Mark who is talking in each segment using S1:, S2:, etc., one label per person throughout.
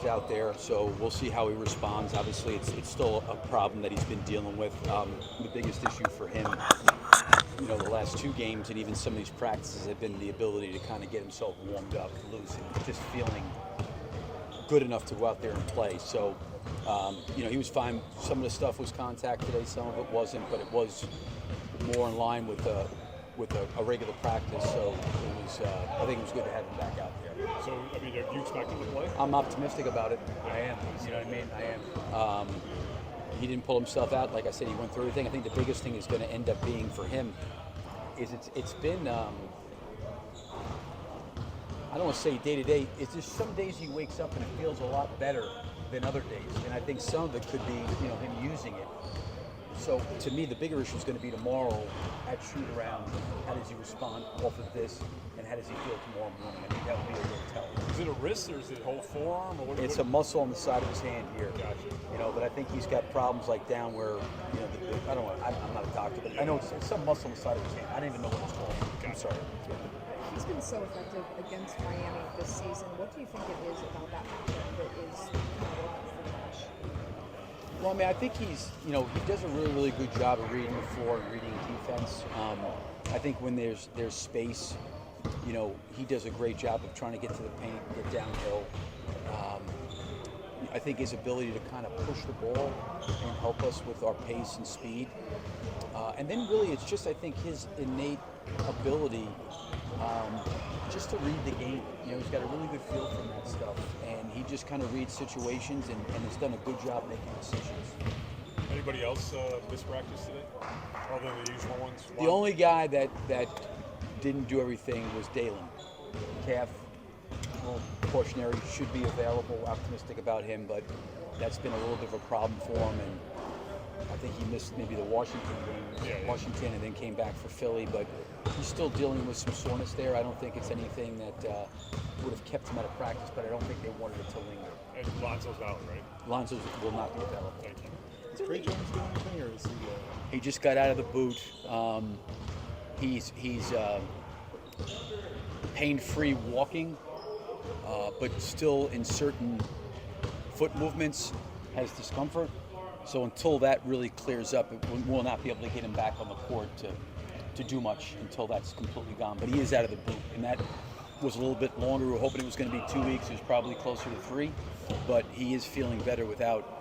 S1: out there, so we'll see how he responds. Obviously, it's still a problem that he's been dealing with. The biggest issue for him, the last 2 games and even some of these practices have been the ability to kind of get himself warmed up, loose, and just feeling good enough to go out there and play. So, he was fine. Some of the stuff was contact today, some of it wasn't, but it was more in line with a regular practice. So it was. I think it was good to have him back out there.
S2: So, do you expect him to play?
S1: I'm optimistic about it. I am. You know what I mean? I am. He didn't pull himself out. Like I said, he went through everything. I think the biggest thing is going to end up being for him is it's been. I don't want to say day to day. It's just some days he wakes up and it feels a lot better than other days, and I think some of it could be him using it. So to me, the bigger issue is going to be tomorrow at shoot around. How does he respond off of this, and how does he feel tomorrow morning? I think that would be a real tell.
S2: Is it a wrist or is it whole forearm? Or what?
S1: It's a muscle on the side of his hand here.
S2: Gotcha.
S1: But I think he's got problems like down where I don't know. I'm not a doctor, but I know it's some muscle on the side of his hand. I don't even know what it's called.
S2: Gotcha.
S1: I'm sorry.
S3: He's been so effective against Miami this season. What do you think it is about that matchup that is working for the Nash?
S1: Well, I think he's, he does a really, really good job of reading the floor and reading defense. I think when there's space, he does a great job of trying to get to the paint, get downhill. I think his ability to kind of push the ball and help us with our pace and speed. And then really it's just, I think, his innate ability just to read the game. He's got a really good feel for that stuff. And he just kind of reads situations and has done a good job making decisions.
S2: Anybody else miss practice today? Other than the usual ones?
S1: The only guy that didn't do everything was Dalen. Calf, cautionary, should be available. Optimistic about him, but that's been a little bit of a problem for him. And I think he missed maybe the Washington game, Washington, and then came back for Philly. But he's still dealing with some soreness there. I don't think it's anything that would have kept him out of practice, but I don't think they wanted it to linger.
S2: And Lonzo's out, right?
S1: Lonzo will not be available.
S2: Thank you.
S4: Is Trey Jones doing anything, or is he?
S1: He just got out of the boot. He's pain-free walking, but still in certain foot movements has discomfort. So until that really clears up, we'll not be able to get him back on the court to do much until that's completely gone. But he is out of the boot, and that was a little bit longer. We were hoping it was going to be 2 weeks. It was probably closer to 3, but he is feeling better without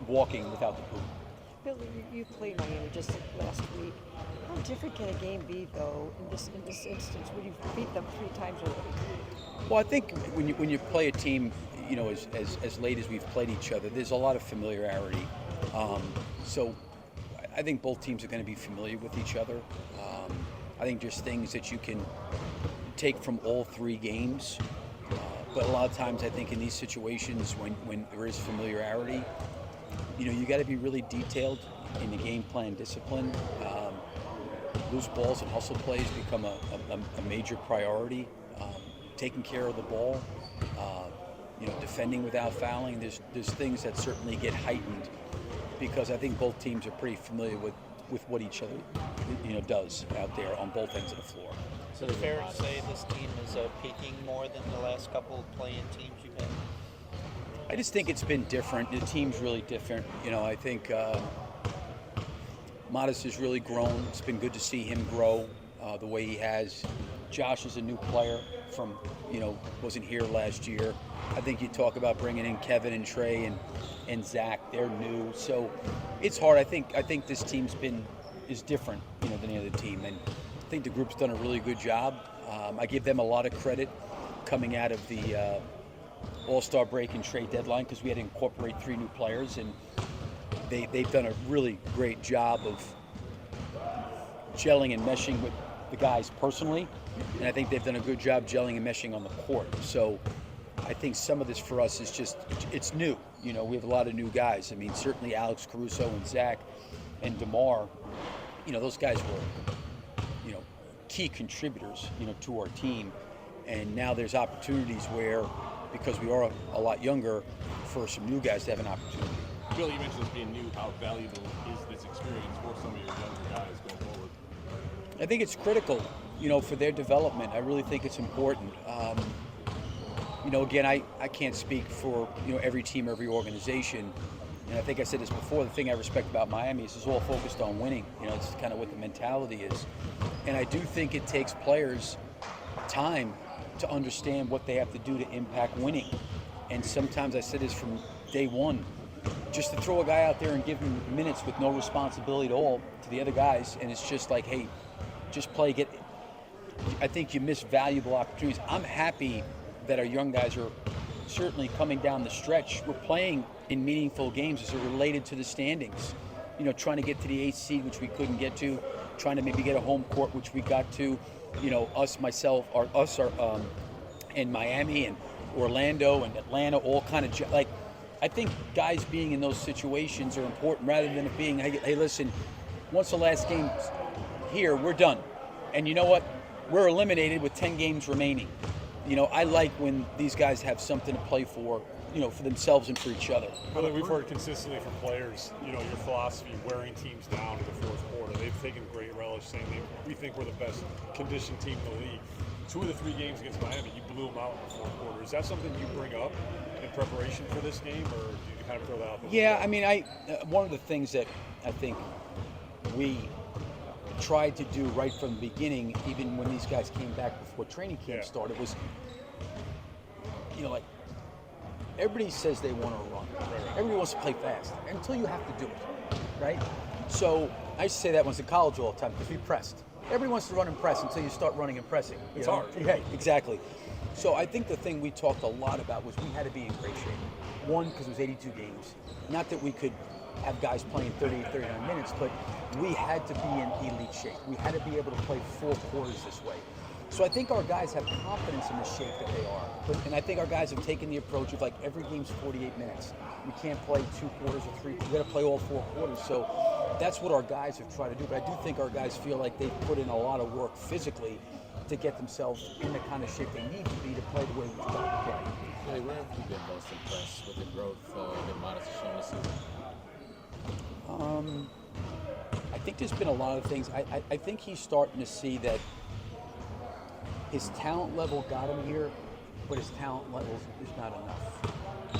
S1: walking without the boot.
S5: Bill, you played Miami just last week. How different can a game be, though, in this instance, when you've beat them 3 times already?
S1: Well, I think when you play a team, as late as we've played each other, there's a lot of familiarity. So I think both teams are going to be familiar with each other. I think there's things that you can take from all 3 games. But a lot of times I think in these situations when there is familiarity, you got to be really detailed in the game plan discipline. Loose balls and hustle plays become a major priority. Taking care of the ball, defending without fouling. There's things that certainly get heightened because I think both teams are pretty familiar with what each other does out there on both ends of the floor.
S6: So it's fair to say this team is peaking more than the last couple of play-in teams you've had?
S1: I just think it's been different. The team's really different. I think Modest has really grown. It's been good to see him grow the way he has. Josh is a new player from, wasn't here last year. I think you talk about bringing in Kevin and Trey and Zach. They're new, so it's hard. I think this team's is different, than any other team, and I think the group's done a really good job. I give them a lot of credit coming out of the All-Star break and trade deadline because we had to incorporate 3 new players, and they've done a really great job of gelling and meshing with the guys personally, and I think they've done a good job gelling and meshing on the court. So I think some of this for us is just, it's new. We have a lot of new guys. I mean, certainly Alex Caruso and Zach and DeMar, those guys were, key contributors, to our team. And now there's opportunities where, because we are a lot younger, for some new guys to have an opportunity.
S4: Bill, you mentioned this being new. How valuable is this experience for some of your younger guys going forward?
S1: I think it's critical, for their development. I really think it's important. Again, I can't speak for, every team, every organization. And I think I said this before, the thing I respect about Miami is it's all focused on winning. It's kind of what the mentality is. And I do think it takes players time to understand what they have to do to impact winning. And sometimes I said this from day one, just to throw a guy out there and give him minutes with no responsibility at all to the other guys, and it's just like, hey, just play, I think you miss valuable opportunities. I'm happy that our young guys are certainly coming down the stretch. We're playing in meaningful games as it related to the standings. Trying to get to the 8th seed, which we couldn't get to, trying to maybe get a home court, which we got to. In Miami and Orlando and Atlanta, all kind of I think guys being in those situations are important rather than it being, hey, listen, once the last game's here, we're done. And you know what? We're eliminated with 10 games remaining. I like when these guys have something to play for, for themselves and for each other.
S2: Well, we've heard consistently from players, your philosophy wearing teams down in the fourth quarter. They've taken great relish saying we think we're the best conditioned team in the league. 2 of the 3 games against Miami, you blew them out in the fourth quarter. Is that something you bring up in preparation for this game, or do you kind of throw that out the window?
S1: Yeah, I mean, one of the things that I think we tried to do right from the beginning, even when these guys came back before training camp started, was, everybody says they want to run. Everybody wants to play fast until you have to do it, right? So I used to say that when I was in college all the time, because we pressed. Everybody wants to run and press until you start running and pressing.
S2: It's hard.
S1: Yeah, exactly. So I think the thing we talked a lot about was we had to be in great shape. One, because it was 82 games. Not that we could have guys playing 38, 39 minutes, but we had to be in elite shape. We had to be able to play 4 quarters this way. So I think our guys have confidence in the shape that they are. And I think our guys have taken the approach of every game's 48 minutes. We can't play 2 quarters or 3. We've got to play all 4 quarters. So that's what our guys have tried to do. But I do think our guys feel like they've put in a lot of work physically to get themselves in the kind of shape they need to be to play the way we've got to play.
S7: Hey, where have you been most impressed with the growth that Modest has shown this season?
S1: I think there's been a lot of things. I think he's starting to see that his talent level got him here, but his talent level is not enough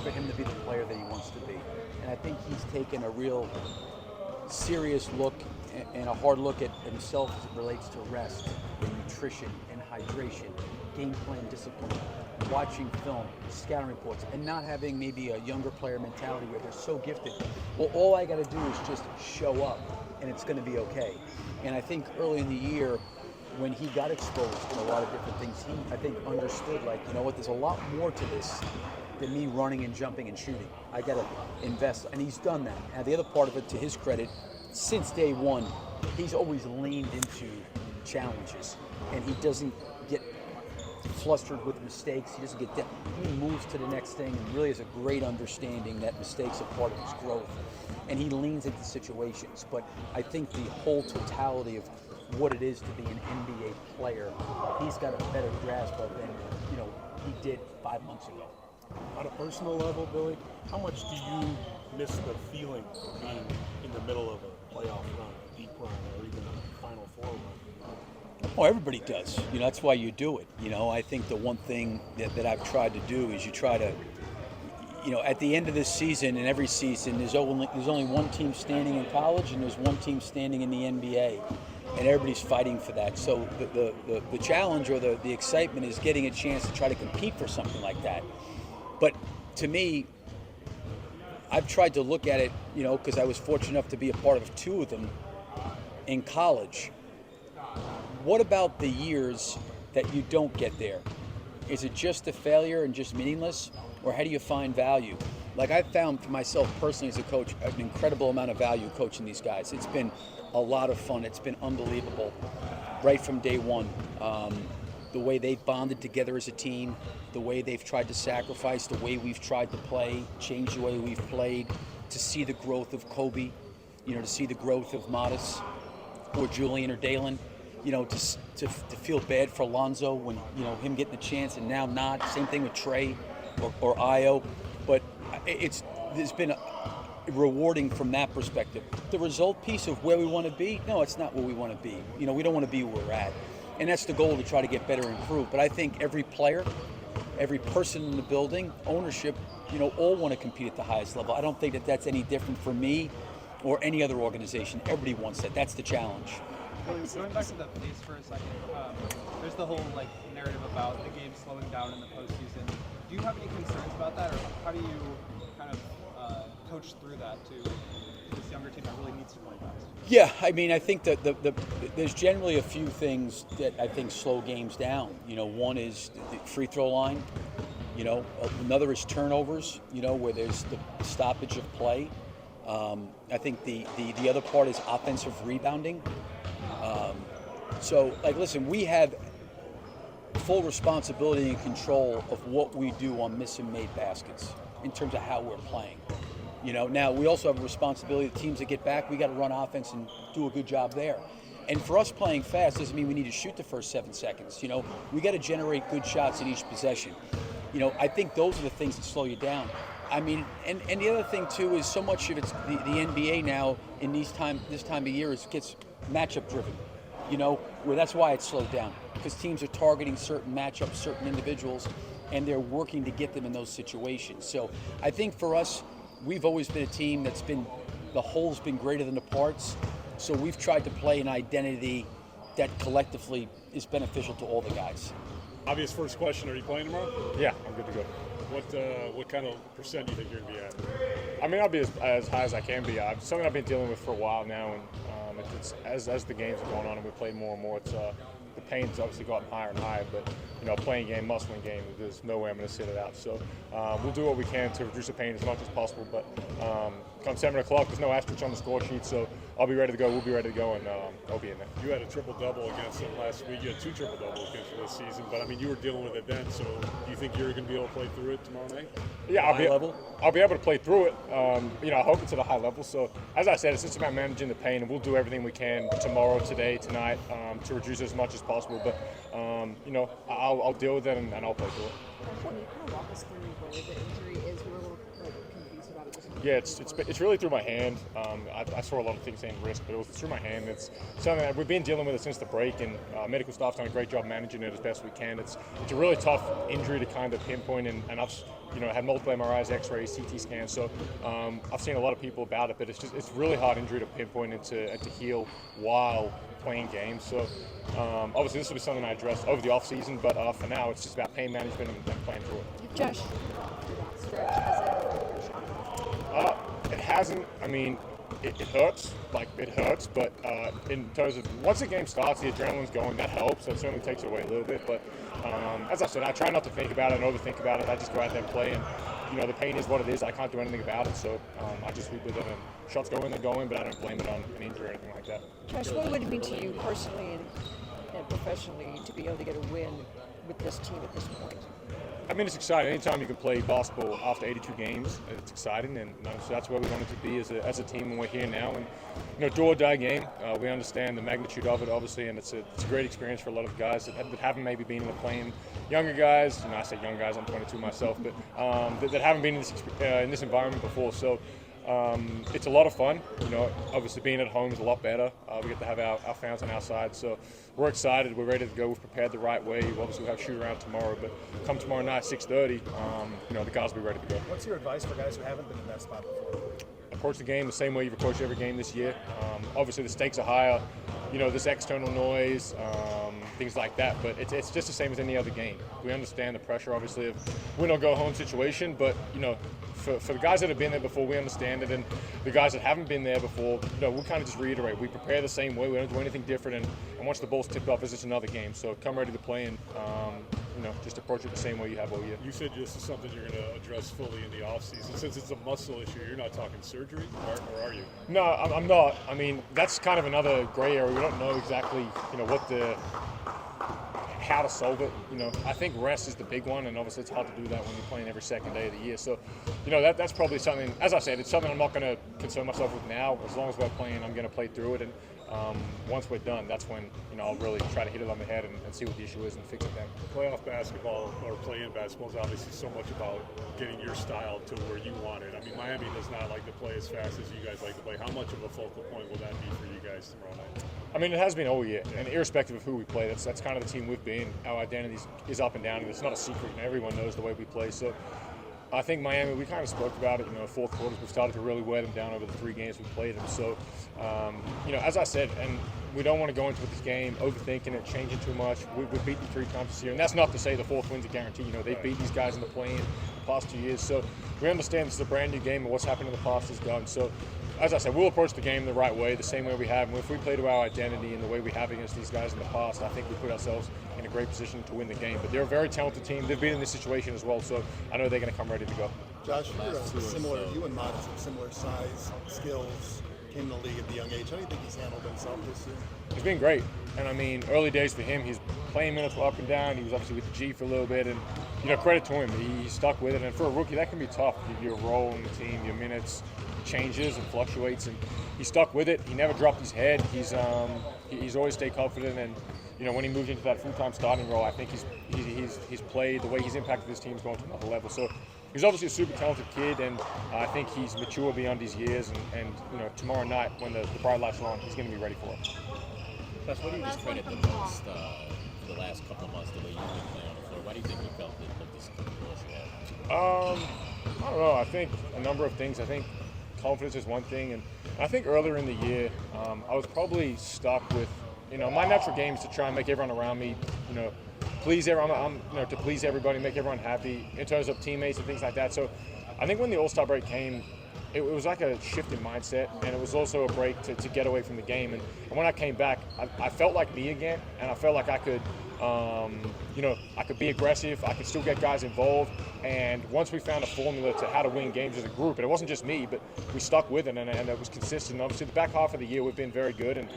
S1: for him to be the player that he wants to be. And I think he's taken a real serious look and a hard look at himself as it relates to rest and nutrition and hydration, game plan discipline, watching film, scouting reports, and not having maybe a younger player mentality where they're so gifted. Well, all I got to do is just show up, and it's going to be okay. And I think early in the year, when he got exposed to a lot of different things, he, I think, understood, there's a lot more to this than me running and jumping and shooting. I got to invest, and he's done that. And the other part of it, to his credit, since day one, he's always leaned into challenges, and he doesn't get flustered with mistakes. He doesn't get that. He moves to the next thing and really has a great understanding that mistakes are part of his growth, and he leans into situations. But I think the whole totality of what it is to be an NBA player, he's got a better grasp of than he did 5 months ago.
S8: On a personal level, Billy, how much do you miss the feeling of being in the middle of a playoff run, a deep run, or even a Final Four run?
S1: Oh, everybody does. That's why you do it. I think the one thing that I've tried to do is you try to, at the end of this season and every season, there's only one team standing in college and there's one team standing in the NBA. And everybody's fighting for that. So the challenge or the excitement is getting a chance to try to compete for something like that. But to me, I've tried to look at it, because I was fortunate enough to be a part of 2 of them in college. What about the years that you don't get there? Is it just a failure and just meaningless? Or how do you find value? I found for myself personally as a coach an incredible amount of value coaching these guys. It's been a lot of fun. It's been unbelievable right from day one. The way they've bonded together as a team, the way they've tried to sacrifice, the way we've tried to play, change the way we've played, to see the growth of Kobe, to see the growth of Modest or Julian or Dalen, to feel bad for Lonzo when, him getting the chance and now not. Same thing with Trey or Io. But there's been rewarding from that perspective. The result piece of where we want to be, no, it's not where we want to be. We don't want to be where we're at. And that's the goal, to try to get better and improve. But I think every player every person in the building, ownership, all want to compete at the highest level. I don't think that that's any different for me or any other organization. Everybody wants that. That's the challenge.
S9: Going back to the pace for a second, there's the whole narrative about the game slowing down in the postseason. Do you have any concerns about that, or how do you kind of coach through that to this younger team that really needs to play fast?
S1: Yeah, I mean, I think that there's generally a few things that I think slow games down. One is the free throw line. Another is turnovers. Where there's the stoppage of play. I think the other part is offensive rebounding. Listen, we have full responsibility and control of what we do on miss and made baskets in terms of how we're playing. Now we also have a responsibility. The teams that get back, we got to run offense and do a good job there. And for us, playing fast doesn't mean we need to shoot the first 7 seconds. We got to generate good shots in each possession. I think those are the things that slow you down. I mean, and the other thing too is so much of it's the NBA now in this time of year gets matchup driven. Where that's why it's slowed down, because teams are targeting certain matchups, certain individuals, and they're working to get them in those situations. So I think for us, we've always been a team that's been, the whole's been greater than the parts. So we've tried to play an identity that collectively is beneficial to all the guys.
S2: Obvious first question, are you playing tomorrow?
S10: Yeah, I'm good to go.
S2: What kind of percent do you think you're going to be at?
S10: I mean, I'll be as high as I can be. It's something I've been dealing with for a while now, and it's as the games are going on and we play more and more, it's the pain's obviously gotten higher and higher, but playing game, muscling game, there's no way I'm going to sit it out. So we'll do what we can to reduce the pain as much as possible, but come 7 o'clock, there's no asterisk on the score sheet, so I'll be ready to go, we'll be ready to go, and I'll be in there.
S2: You had a triple-double against them last week. You had 2 triple-doubles against them this season, but, I mean, you were dealing with it then, so do you think you're going to be able to play through it tomorrow night?
S10: Yeah, I'll be able to play through it. I hope it's at a high level. So, as I said, it's just about managing the pain, and we'll do everything we can tomorrow, today, tonight, to reduce it as much as possible. But, I'll deal with it, and I'll play through it.
S3: Can you kind of walk us through where the injury is? We're a little confused about it.
S10: Yeah, it's really through my hand. I saw a lot of things saying wrist, but it was through my hand. It's something that we've been dealing with it since the break, and medical staff's done a great job managing it as best we can. It's a really tough injury to kind of pinpoint, and I've had multiple MRIs, X-rays, CT scans, so I've seen a lot of people about it, but it's really hard injury to pinpoint and to heal while playing games. So obviously this will be something I address over the off season, but for now it's just about pain management and playing through it.
S5: Josh.
S10: It hasn't. I mean, it hurts. It hurts. But in terms of once the game starts, the adrenaline's going. That helps. That certainly takes it away a little bit. But as I said, I try not to think about it and overthink about it. I just go out there and play. And the pain is what it is. I can't do anything about it. So I just sleep with it. And shots go in, they're going. But I don't blame it on an injury or anything like that.
S5: Josh, what would it mean to you personally and professionally to be able to get a win with this team at this point?
S10: I mean, it's exciting. Anytime you can play basketball after 82 games, it's exciting, and so that's where we wanted to be as a team when we're here now. And do or die game. We understand the magnitude of it, obviously, and it's a great experience for a lot of guys that haven't maybe been in the playing. Younger guys, I say young guys, I'm 22 myself, but that haven't been in this environment before. So it's a lot of fun. Obviously being at home is a lot better. We get to have our fans on our side, so we're excited. We're ready to go. We've prepared the right way. Obviously we'll have shoot around tomorrow, but come tomorrow night 6:30, the guys will be ready to go.
S8: What's your advice for guys who haven't been in that spot before?
S10: Approach the game the same way you've approached every game this year. Obviously the stakes are higher. This external noise, things like that, but it's just the same as any other game. We understand the pressure, obviously, of win or go home situation, but for the guys that have been there before, we understand it, and the guys that haven't been there before, we'll kind of just reiterate. We prepare the same way. We don't do anything different, and once the ball's tipped off, it's just another game. So come ready to play, and just approach it the same way you have all year.
S2: You said this is something you're going to address fully in the offseason. Since it's a muscle issue, you're not talking surgery, or are you?
S10: No, I'm not. I mean, that's kind of another gray area. We don't know exactly, how to solve it. I think rest is the big one, and obviously it's hard to do that when you're playing every second day of the year. So, that's probably something, as I said, it's something I'm not going to concern myself with now. As long as we're playing, I'm going to play through it. And once we're done, that's when I'll really try to hit it on the head and see what the issue is and fix it then.
S2: Playoff basketball or play-in basketball is obviously so much about getting your style to where you want it. I mean, Miami does not like to play as fast as you guys like to play. How much of a focal point will that be for you guys tomorrow night?
S10: I mean, it has been all year, and irrespective of who we play, that's kind of the team we've been. Our identity is up and down, and it's not a secret, and everyone knows the way we play. So I think Miami, we kind of spoke about it, fourth quarters, we've started to really wear them down over the 3 games we played them. So, as I said, and we don't want to go into this game overthinking it, changing too much. We've beat them 3 times this year, and that's not to say the 4th win's a guarantee. They've beat these guys in the play-in the past 2 years. So we understand this is a brand new game, and what's happened in the past is done. So, as I said, we'll approach the game the right way, the same way we have. And if we play to our identity and the way we have against these guys in the past, I think we put ourselves in a great position to win the game. But they're a very talented team. They've been in this situation as well, so I know they're going to come ready to go.
S11: Josh, you and Modest have similar size, skills, came to the league at the young age. How do you think he's handled himself this year?
S10: He's been great. And I mean, early days for him, his playing minutes were up and down. He was obviously with the G for a little bit. And, credit to him. He stuck with it. And for a rookie, that can be tough. Your role in the team, your minutes changes and fluctuates. And he stuck with it. He never dropped his head. He's always stayed confident. And, when he moved into that full-time starting role, I think he's played, the way he's impacted this team is going to another level. So he's obviously a super talented kid, and I think he's mature beyond his years. And tomorrow night, when the bright lights are on, he's going to be ready for it.
S7: Josh, what do you discredit the most for the last couple of months, the way you've been playing on the floor? Why do you think you felt it looked this good as you have?
S10: I don't know. I think a number of things. I think confidence is one thing, and I think earlier in the year, I was probably stuck with, my natural game is to try and make everyone around me, please everyone. To please everybody, make everyone happy in terms of teammates and things like that. So I think when the All-Star break came, it was like a shift in mindset, and it was also a break to get away from the game. And when I came back, I felt like me again, and I felt like I could, I could be aggressive. I could still get guys involved. And once we found a formula to how to win games as a group, and it wasn't just me, but we stuck with it, and it was consistent. Obviously, the back half of the year, we've been very good. And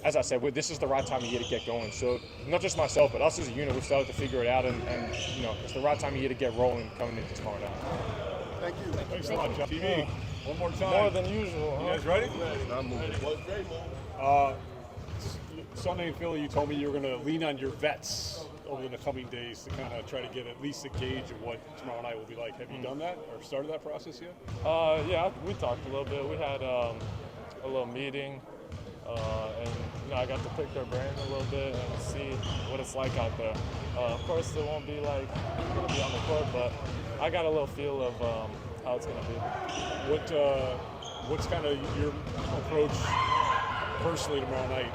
S10: as I said, this is the right time of year to get going. So not just myself, but us as a unit, we've started to figure it out, and it's the right time of year to get rolling coming into tomorrow night.
S11: Thank you.
S2: Thanks a lot, John. TV, one more time.
S10: More than usual.
S2: You guys ready?
S7: I'm moving.
S2: Sunday in Philly, you told me you were going to lean on your vets over the coming days to kind of try to get at least a gauge of what tomorrow night will be like. Have you done that or started that process yet?
S12: Yeah, we talked a little bit. We had a little meeting, and I got to pick their brain a little bit and see what it's like out there. Of course, it won't be like going to be on the court, but I got a little feel of how it's going to be.
S2: What's kind of your approach personally tomorrow night,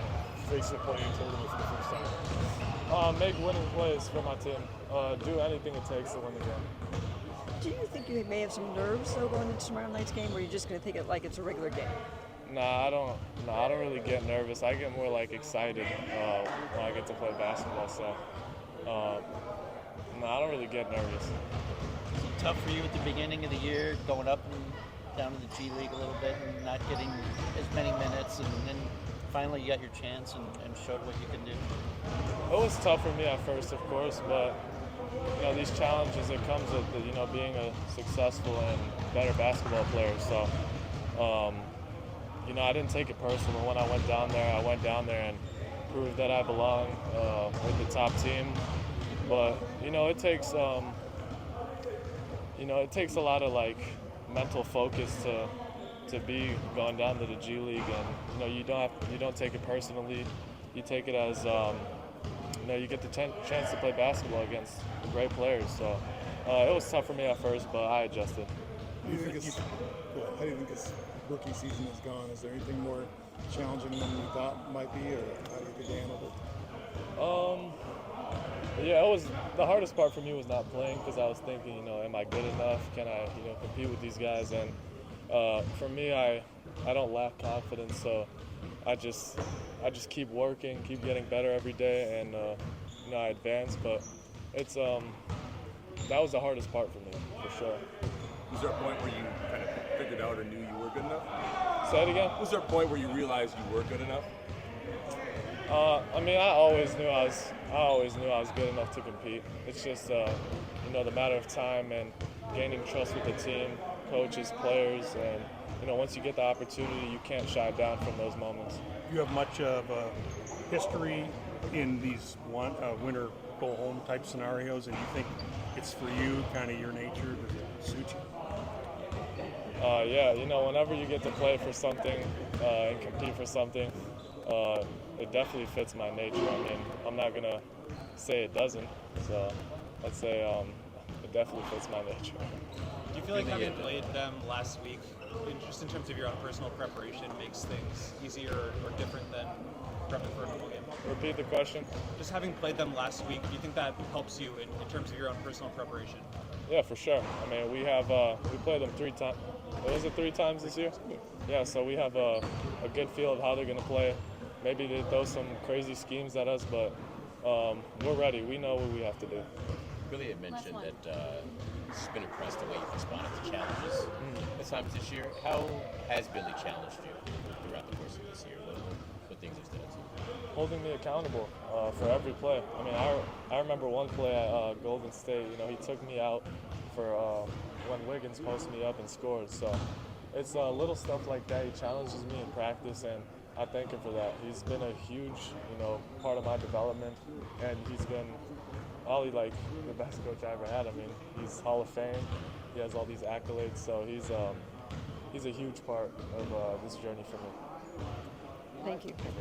S2: facing the play-in tournament for the first time?
S12: Make winning plays for my team. Do anything it takes to win the game.
S5: Do you think you may have some nerves though going into tomorrow night's game, or are you just going to take it like it's a regular game?
S12: I don't really get nervous. I get more like excited when I get to play basketball. So, I don't really get nervous.
S6: Is it tough for you at the beginning of the year, going up and down to the G League a little bit and not getting as many minutes, and then finally you got your chance and showed what you can do?
S12: It was tough for me at first, of course, but these challenges that comes with being a successful and better basketball player. So, I didn't take it personal. When I went down there and proved that I belong with the top team. But it takes it takes a lot of mental focus to be going down to the G League, and you don't take it personally. You take it as you get the chance to play basketball against great players. So it was tough for me at first, but I adjusted.
S11: How do you think his rookie season has gone? Is there anything more challenging than you thought might be, or how do you think he handled it?
S12: Yeah, it was the hardest part for me was not playing, because I was thinking, am I good enough? Can I, compete with these guys? And for me, I don't lack confidence, so I just keep working, keep getting better every day, and I advance. But it's that was the hardest part for me, for sure.
S4: Was there a point where you kind of figured out or knew you were good enough?
S12: Say it again?
S4: Was there a point where you realized you were good enough?
S12: I always knew I was good enough to compete. It's just the matter of time, and gaining trust with the team, coaches, players, and once you get the opportunity, you can't shy down from those moments.
S8: Do you have much of a history in these winter go home type scenarios, and you think it's for you, kind of your nature, to suit you?
S12: Yeah, whenever you get to play for something and compete for something, it definitely fits my nature. I mean, I'm not gonna say it doesn't. So I'd say it definitely fits my nature.
S9: Do you feel like having played them last week, just in terms of your own personal preparation, makes things easier or different than prepping for a normal game?
S12: Repeat the question.
S9: Just having played them last week, do you think that helps you in terms of your own personal preparation?
S12: Yeah, for sure. I mean, we played them 3 times. Was it 3 times this year? Yeah, so we have a good feel of how they're going to play. Maybe they throw some crazy schemes at us, but we're ready. We know what we have to do.
S7: Billy had mentioned that he's been impressed the way you've responded to challenges at times this year. How has Billy challenged you throughout the course of this year? What things has done to you?
S12: Holding me accountable for every play. I mean, I remember one play at Golden State. He took me out for when Wiggins posted me up and scored. So it's little stuff like that. He challenges me in practice, and I thank him for that. He's been a huge, part of my development, and he's been probably like the best coach I ever had. I mean, he's Hall of Fame. He has all these accolades, so he's a huge part of this journey for me.
S5: Thank you.